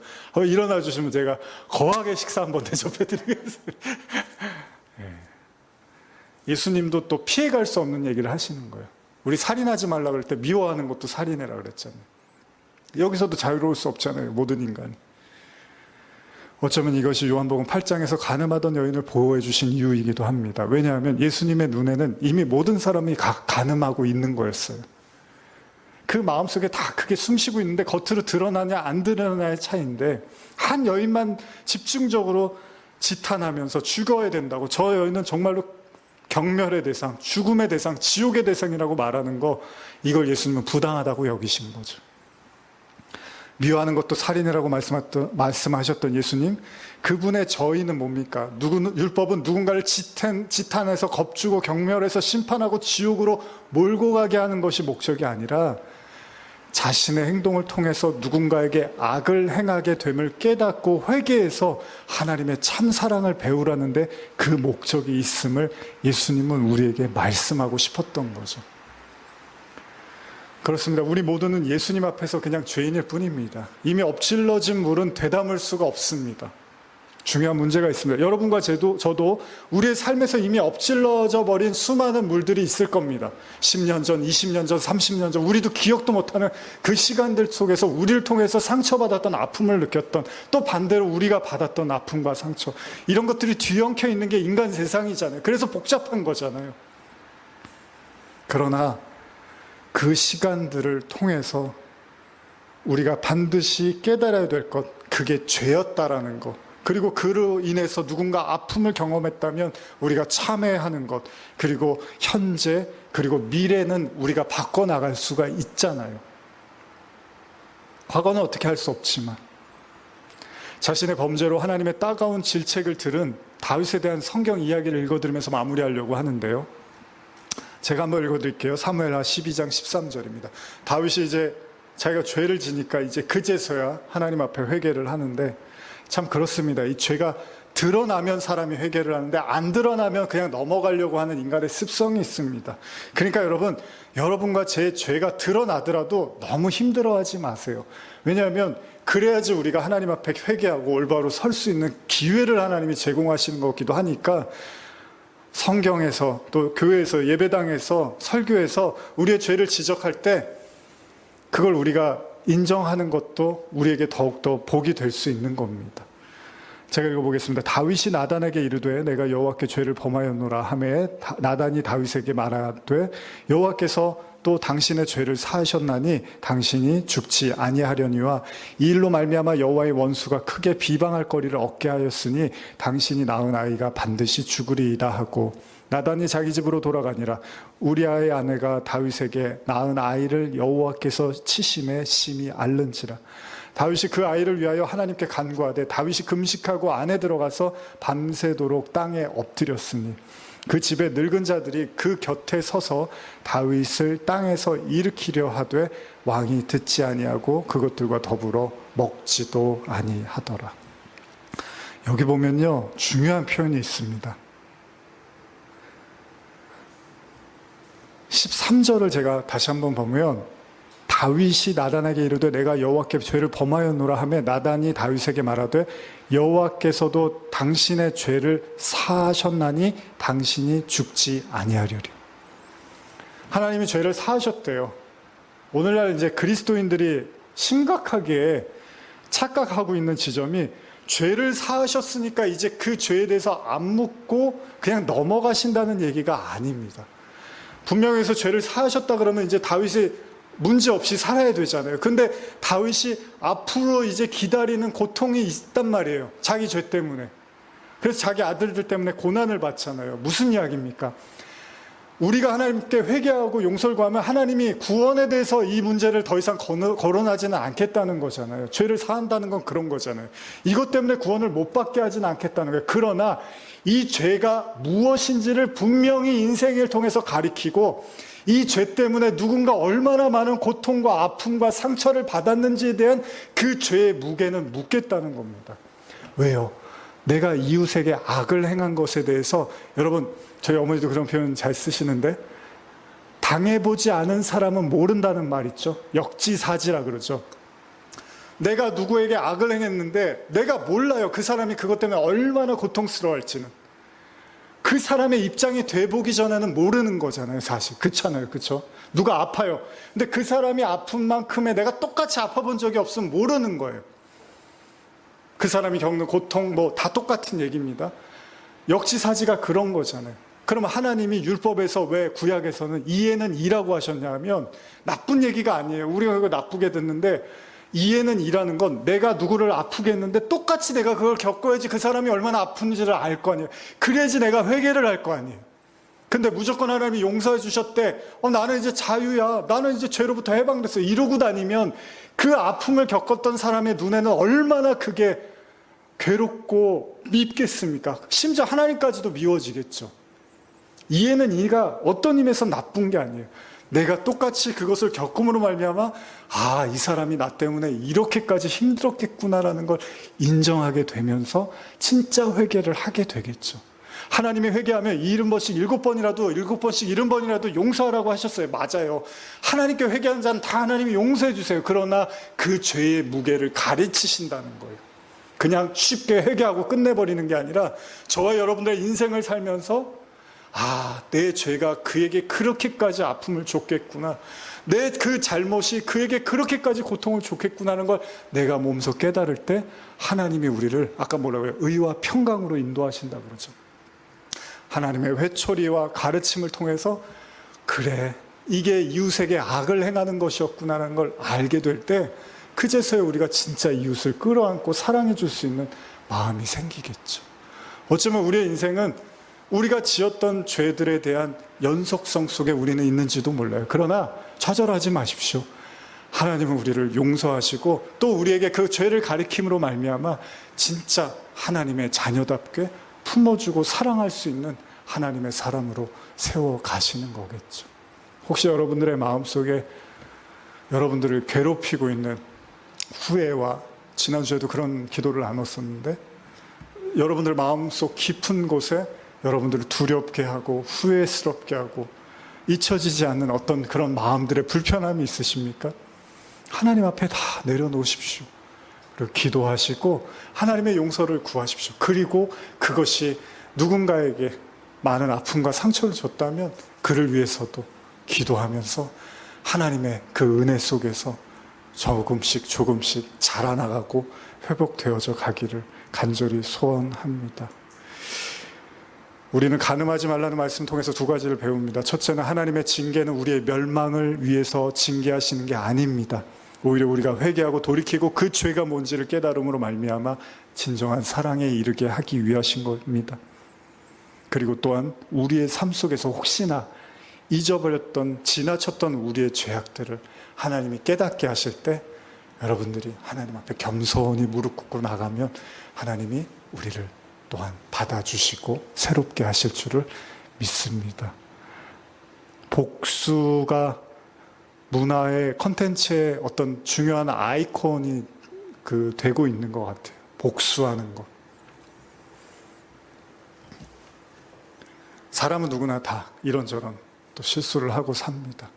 일어나 주시면 제가 거하게 식사 한번 대접해 드리겠습니다. 예수님도 또 피해갈 수 없는 얘기를 하시는 거예요. 우리 살인하지 말라 그럴 때 미워하는 것도 살인해라 그랬잖아요. 여기서도 자유로울 수 없잖아요, 모든 인간이. 어쩌면 이것이 요한복음 8장에서 간음하던 여인을 보호해 주신 이유이기도 합니다. 왜냐하면 예수님의 눈에는 이미 모든 사람이 간음하고 있는 거였어요. 그 마음속에 다 크게 숨쉬고 있는데 겉으로 드러나냐 안 드러나냐의 차이인데, 한 여인만 집중적으로 지탄하면서 죽어야 된다고, 저 여인은 정말로 경멸의 대상, 죽음의 대상, 지옥의 대상이라고 말하는 거, 이걸 예수님은 부당하다고 여기신 거죠. 미워하는 것도 살인이라고 말씀하셨던 예수님, 그분의 저희는 뭡니까? 율법은 누군가를 지탄해서 겁주고 경멸해서 심판하고 지옥으로 몰고 가게 하는 것이 목적이 아니라 자신의 행동을 통해서 누군가에게 악을 행하게 됨을 깨닫고 회개해서 하나님의 참사랑을 배우라는데 그 목적이 있음을 예수님은 우리에게 말씀하고 싶었던 거죠. 그렇습니다. 우리 모두는 예수님 앞에서 그냥 죄인일 뿐입니다. 이미 엎질러진 물은 되담을 수가 없습니다. 중요한 문제가 있습니다. 여러분과 저도 우리의 삶에서 이미 엎질러져 버린 수많은 물들이 있을 겁니다. 10년 전, 20년 전, 30년 전, 우리도 기억도 못하는 그 시간들 속에서 우리를 통해서 상처받았던 아픔을 느꼈던, 또 반대로 우리가 받았던 아픔과 상처, 이런 것들이 뒤엉켜 있는 게 인간 세상이잖아요. 그래서 복잡한 거잖아요. 그러나 그 시간들을 통해서 우리가 반드시 깨달아야 될 것, 그게 죄였다라는 것, 그리고 그로 인해서 누군가 아픔을 경험했다면 우리가 참회하는 것, 그리고 현재, 그리고 미래는 우리가 바꿔나갈 수가 있잖아요. 과거는 어떻게 할 수 없지만. 자신의 범죄로 하나님의 따가운 질책을 들은 다윗에 대한 성경 이야기를 읽어드리면서 마무리하려고 하는데요. 제가 한번 읽어드릴게요. 사무엘하 12장 13절입니다. 다윗이 이제 자기가 죄를 지니까 이제 그제서야 하나님 앞에 회개를 하는데, 참 그렇습니다. 이 죄가 드러나면 사람이 회개를 하는데 안 드러나면 그냥 넘어가려고 하는 인간의 습성이 있습니다. 그러니까 여러분과 제 죄가 드러나더라도 너무 힘들어하지 마세요. 왜냐하면 그래야지 우리가 하나님 앞에 회개하고 올바로 설 수 있는 기회를 하나님이 제공하시는 거기도 하니까, 성경에서 또 교회에서 예배당에서 설교에서 우리의 죄를 지적할 때 그걸 우리가 인정하는 것도 우리에게 더욱더 복이 될 수 있는 겁니다. 제가 읽어보겠습니다. 다윗이 나단에게 이르되 내가 여호와께 죄를 범하였노라 하매 나단이 다윗에게 말하되 여호와께서 또 당신의 죄를 사하셨나니 당신이 죽지 아니하려니와 이 일로 말미암아 여호와의 원수가 크게 비방할 거리를 얻게 하였으니 당신이 낳은 아이가 반드시 죽으리이다 하고, 나단이 자기 집으로 돌아가니라. 우리아의 아내가 다윗에게 낳은 아이를 여호와께서 치심에 심히 앓는지라. 다윗이 그 아이를 위하여 하나님께 간구하되 다윗이 금식하고 안에 들어가서 밤새도록 땅에 엎드렸으니 그 집에 늙은 자들이 그 곁에 서서 다윗을 땅에서 일으키려 하되 왕이 듣지 아니하고 그것들과 더불어 먹지도 아니하더라. 여기 보면요, 중요한 표현이 있습니다. 13절을 제가 다시 한번 보면, 다윗이 나단에게 이르되 내가 여호와께 죄를 범하였노라 하며 나단이 다윗에게 말하되 여호와께서도 당신의 죄를 사하셨나니 당신이 죽지 아니하려리. 하나님이 죄를 사하셨대요. 오늘날 이제 그리스도인들이 심각하게 착각하고 있는 지점이, 죄를 사하셨으니까 이제 그 죄에 대해서 안 묻고 그냥 넘어가신다는 얘기가 아닙니다. 분명히 해서 죄를 사하셨다 그러면 이제 다윗이 문제 없이 살아야 되잖아요. 근데 다윗이 앞으로 이제 기다리는 고통이 있단 말이에요. 자기 죄 때문에. 그래서 자기 아들들 때문에 고난을 받잖아요. 무슨 이야기입니까? 우리가 하나님께 회개하고 용서를 구하면 하나님이 구원에 대해서 이 문제를 더 이상 거론하지는 않겠다는 거잖아요. 죄를 사한다는 건 그런 거잖아요. 이것 때문에 구원을 못 받게 하지는 않겠다는 거예요. 그러나 이 죄가 무엇인지를 분명히 인생을 통해서 가리키고, 이 죄 때문에 누군가 얼마나 많은 고통과 아픔과 상처를 받았는지에 대한 그 죄의 무게는 묻겠다는 겁니다. 왜요? 내가 이웃에게 악을 행한 것에 대해서, 여러분 저희 어머니도 그런 표현 잘 쓰시는데, 당해보지 않은 사람은 모른다는 말 있죠. 역지사지라 그러죠. 내가 누구에게 악을 행했는데 내가 몰라요. 그 사람이 그것 때문에 얼마나 고통스러워할지는. 그 사람의 입장이 돼보기 전에는 모르는 거잖아요, 사실. 그렇잖아요, 그렇죠? 누가 아파요. 근데 그 사람이 아픈 만큼의 내가 똑같이 아파본 적이 없으면 모르는 거예요. 그 사람이 겪는 고통 뭐 다 똑같은 얘기입니다. 역지사지가 그런 거잖아요. 그러면 하나님이 율법에서 왜 구약에서는 이에는 이라고 하셨냐 하면 나쁜 얘기가 아니에요. 우리가 그거 나쁘게 듣는데, 이에는 이라는 건 내가 누구를 아프게 했는데 똑같이 내가 그걸 겪어야지 그 사람이 얼마나 아픈지를 알 거 아니에요. 그래야지 내가 회개를 할 거 아니에요. 근데 무조건 하나님이 용서해 주셨대. 나는 이제 자유야. 나는 이제 죄로부터 해방됐어. 이러고 다니면 그 아픔을 겪었던 사람의 눈에는 얼마나 그게 괴롭고 밉겠습니까? 심지어 하나님까지도 미워지겠죠. 이에는 이가 어떤 의미에서 나쁜 게 아니에요. 내가 똑같이 그것을 겪음으로 말미암아 이 사람이 나 때문에 이렇게까지 힘들었겠구나라는 걸 인정하게 되면서 진짜 회개를 하게 되겠죠. 하나님이 회개하면 70번씩 7번씩 70번이라도 용서하라고 하셨어요. 맞아요. 하나님께 회개하는 자는 다 하나님이 용서해 주세요. 그러나 그 죄의 무게를 가르치신다는 거예요. 그냥 쉽게 회개하고 끝내버리는 게 아니라 저와 여러분들의 인생을 살면서 내 죄가 그에게 그렇게까지 아픔을 줬겠구나. 내 그 잘못이 그에게 그렇게까지 고통을 줬겠구나 하는 걸 내가 몸소 깨달을 때 하나님이 우리를 아까 뭐라고 해요? 의와 평강으로 인도하신다고 그러죠. 하나님의 회초리와 가르침을 통해서 그래, 이게 이웃에게 악을 행하는 것이었구나라는 걸 알게 될 때 그제서야 우리가 진짜 이웃을 끌어안고 사랑해 줄 수 있는 마음이 생기겠죠. 어쩌면 우리의 인생은 우리가 지었던 죄들에 대한 연속성 속에 우리는 있는지도 몰라요. 그러나 좌절하지 마십시오. 하나님은 우리를 용서하시고 또 우리에게 그 죄를 가리킴으로 말미암아 진짜 하나님의 자녀답게 품어주고 사랑할 수 있는 하나님의 사람으로 세워 가시는 거겠죠. 혹시 여러분들의 마음속에 여러분들을 괴롭히고 있는 후회와, 지난주에도 그런 기도를 나눴었는데, 여러분들 마음속 깊은 곳에 여러분들을 두렵게 하고 후회스럽게 하고 잊혀지지 않는 어떤 그런 마음들의 불편함이 있으십니까? 하나님 앞에 다 내려놓으십시오. 그리고 기도하시고 하나님의 용서를 구하십시오. 그리고 그것이 누군가에게 많은 아픔과 상처를 줬다면 그를 위해서도 기도하면서 하나님의 그 은혜 속에서 조금씩 자라나가고 회복되어져 가기를 간절히 소원합니다. 우리는 간음하지 말라는 말씀 통해서 두 가지를 배웁니다. 첫째는 하나님의 징계는 우리의 멸망을 위해서 징계하시는 게 아닙니다. 오히려 우리가 회개하고 돌이키고 그 죄가 뭔지를 깨달음으로 말미암아 진정한 사랑에 이르게 하기 위하신 겁니다. 그리고 또한 우리의 삶 속에서 혹시나 잊어버렸던, 지나쳤던 우리의 죄악들을 하나님이 깨닫게 하실 때 여러분들이 하나님 앞에 겸손히 무릎 꿇고 나가면 하나님이 우리를 또한 받아주시고 새롭게 하실 줄을 믿습니다. 복수가 문화의 컨텐츠의 어떤 중요한 아이콘이 되고 있는 것 같아요. 복수하는 것. 사람은 누구나 다 이런저런 또 실수를 하고 삽니다.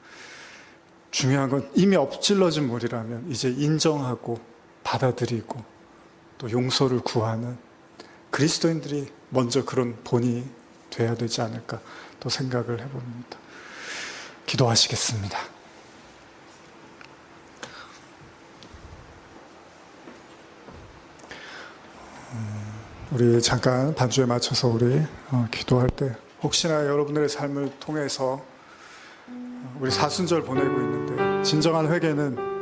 중요한 건 이미 엎질러진 물이라면 이제 인정하고 받아들이고 또 용서를 구하는 그리스도인들이 먼저 그런 본이 돼야 되지 않을까 또 생각을 해봅니다. 기도하시겠습니다. 우리 잠깐 반주에 맞춰서 우리 기도할 때 혹시나 여러분들의 삶을 통해서 우리 사순절 보내고 있는데 진정한 회개는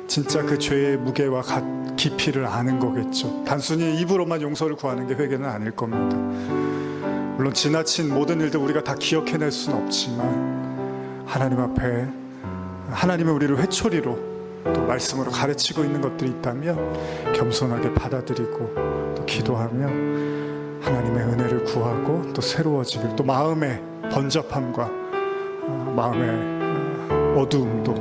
진짜 그 죄의 무게와 깊이를 아는 거겠죠. 단순히 입으로만 용서를 구하는 게 회개는 아닐 겁니다. 물론 지나친 모든 일들 우리가 다 기억해낼 수는 없지만 하나님 앞에 하나님의 우리를 회초리로 또 말씀으로 가르치고 있는 것들이 있다면 겸손하게 받아들이고 또 기도하며 하나님의 은혜를 구하고 또 새로워지길, 또 마음의 번잡함과 마음의 어두움도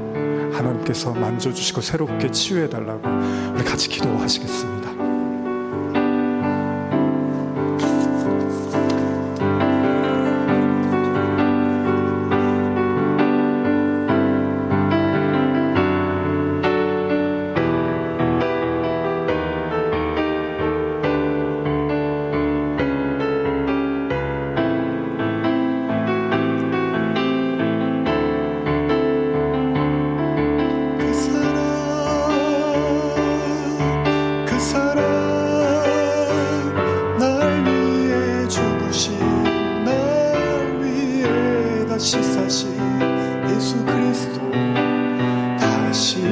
하나님께서 만져주시고 새롭게 치유해달라고 우리 같이 기도하시겠습니다. 다시 사신 예수 그리스도, 다시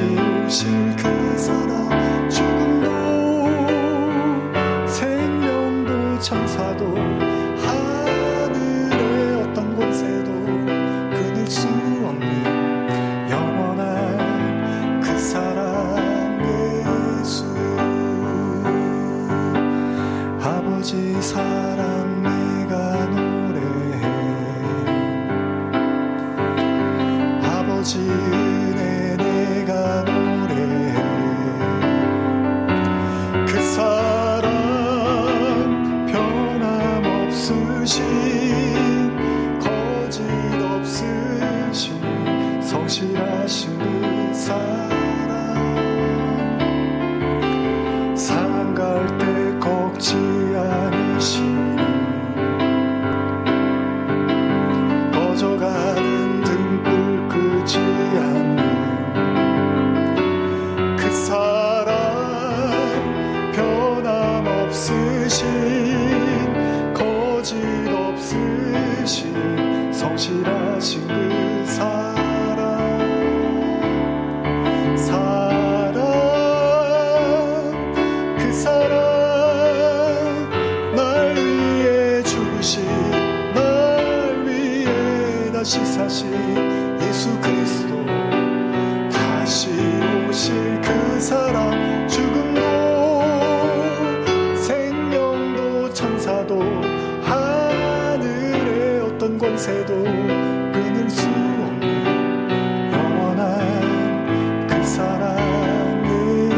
오실 그 사랑, 죽음도 생명도 천사도 하늘의 어떤 권세도 끊을 수 없는 영원한 그 사랑 예수. 아버지 사랑 내가 노래해, 아버지 은혜 내가 노래해. 그 사랑 변함없으신, 거짓 없으신, 성실하신 그 사랑. 상한 갈 때 걷지 않으시는, 꺼져가는 등불 끄지 않는 그 사랑, 변함없으신, 거짓 없으신, 성실하신 그 사랑. 그 사랑, 날 위해 죽으신, 날 위해 다시 사신 예수 그리스도, 다시 오실 그 사랑. 죽음도 생명도 천사도 하늘의 어떤 권세도 끊을 수 없는 영원한 그 사랑을.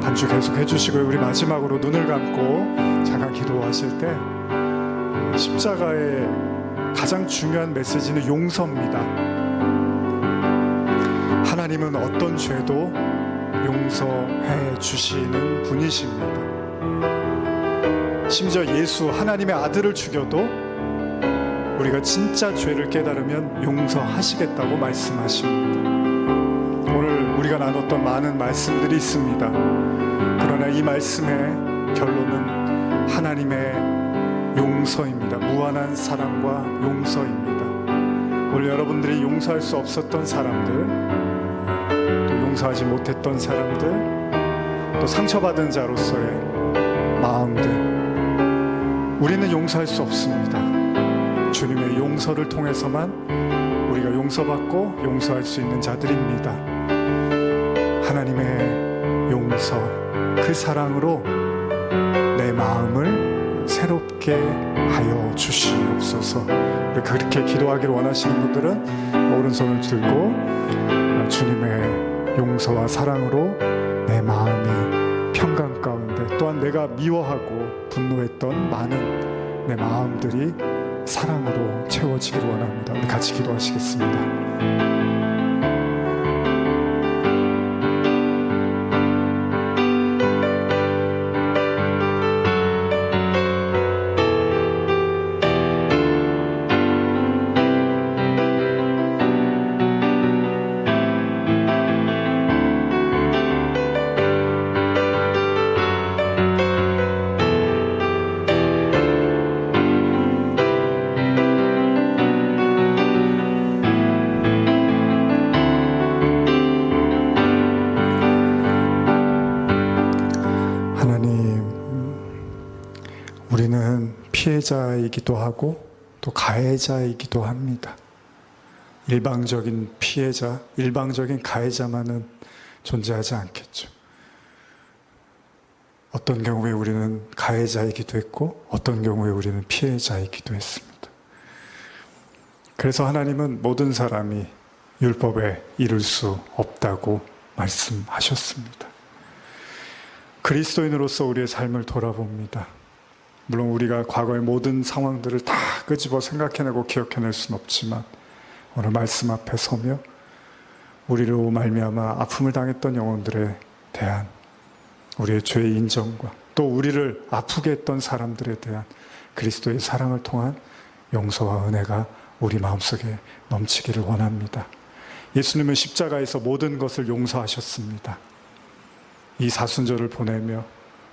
반주 계속 해주시고요. 우리 마지막으로 눈을 감고 잠깐 기도하실 때 십자가의 가장 중요한 메시지는 용서입니다. 하나님은 어떤 죄도 용서해 주시는 분이십니다. 심지어 예수 하나님의 아들을 죽여도 우리가 진짜 죄를 깨달으면 용서하시겠다고 말씀하십니다. 오늘 우리가 나눴던 많은 말씀들이 있습니다. 그러나 이 말씀의 결론은 하나님의 용서입니다. 무한한 사랑과 용서입니다. 오늘 여러분들이 용서할 수 없었던 사람들, 또 용서하지 못했던 사람들, 또 상처받은 자로서의 마음들, 우리는 용서할 수 없습니다. 주님의 용서를 통해서만 우리가 용서받고 용서할 수 있는 자들입니다. 하나님의 용서, 그 사랑으로 내 마음을 새롭게 하여 주시옵소서. 그렇게 기도하기를 원하시는 분들은 오른손을 들고 주님의 용서와 사랑으로 내 마음이 평강 가운데, 또한 내가 미워하고 분노했던 많은 내 마음들이 사랑으로 채워지기를 원합니다. 우리 같이 기도하시겠습니다. 우리는 피해자이기도 하고 또 가해자이기도 합니다. 일방적인 피해자, 일방적인 가해자만은 존재하지 않겠죠. 어떤 경우에 우리는 가해자이기도 했고 어떤 경우에 우리는 피해자이기도 했습니다. 그래서 하나님은 모든 사람이 율법에 이를 수 없다고 말씀하셨습니다. 그리스도인으로서 우리의 삶을 돌아봅니다. 물론 우리가 과거의 모든 상황들을 다 끄집어 생각해내고 기억해낼 수는 없지만 오늘 말씀 앞에 서며 우리로 말미암아 아픔을 당했던 영혼들에 대한 우리의 죄의 인정과 또 우리를 아프게 했던 사람들에 대한 그리스도의 사랑을 통한 용서와 은혜가 우리 마음속에 넘치기를 원합니다. 예수님은 십자가에서 모든 것을 용서하셨습니다. 이 사순절을 보내며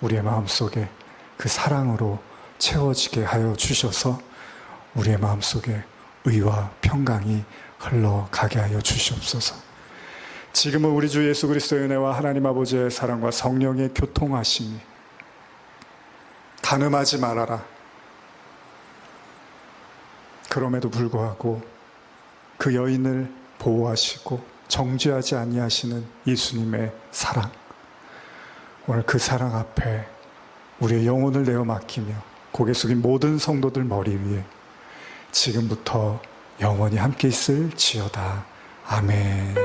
우리의 마음속에 그 사랑으로 채워지게 하여 주셔서 우리의 마음속에 의와 평강이 흘러가게 하여 주시옵소서. 지금은 우리 주 예수 그리스도의 은혜와 하나님 아버지의 사랑과 성령의 교통하심이 간음하지 말아라. 그럼에도 불구하고 그 여인을 보호하시고 정죄하지 아니하시는 예수님의 사랑, 오늘 그 사랑 앞에 우리의 영혼을 내어 맡기며 고개 숙인 모든 성도들 머리 위에 지금부터 영원히 함께 있을지어다. 아멘.